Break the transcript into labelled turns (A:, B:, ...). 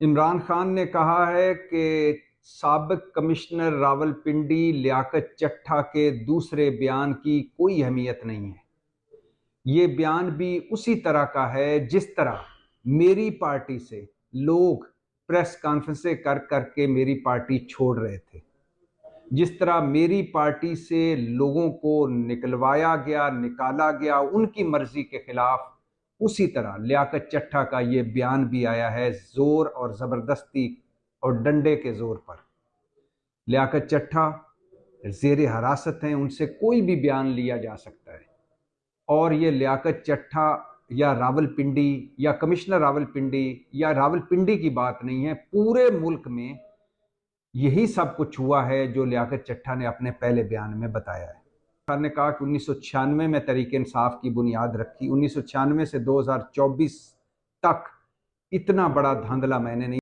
A: इमरान खान ने कहा है कि साबिक कमिश्नर रावलपिंडी लियाकत चट्टा के दूसरे बयान की कोई अहमियत नहीं है। ये बयान भी उसी तरह का है जिस तरह मेरी पार्टी से लोग प्रेस कॉन्फ्रेंसें कर करके मेरी पार्टी छोड़ रहे थे, जिस तरह मेरी पार्टी से लोगों को निकलवाया गया, निकाला गया उनकी मर्जी के खिलाफ, उसी तरह लियाकत चट्टा का ये बयान भी आया है जोर और जबरदस्ती और डंडे के जोर पर। लियाकत चट्टा जेर हिरासत हैं, उनसे कोई भी बयान लिया जा सकता है। और ये लियाकत चट्टा या रावलपिंडी या कमिश्नर रावलपिंडी या रावलपिंडी की बात नहीं है, पूरे मुल्क में यही सब कुछ हुआ है जो लियाकत चट्टा ने अपने पहले बयान में बताया है। खान ने कहा कि 1996 में तहरीक इंसाफ की बुनियाद रखी, 1996 से 2024 तक इतना बड़ा धांधला मैंने नहीं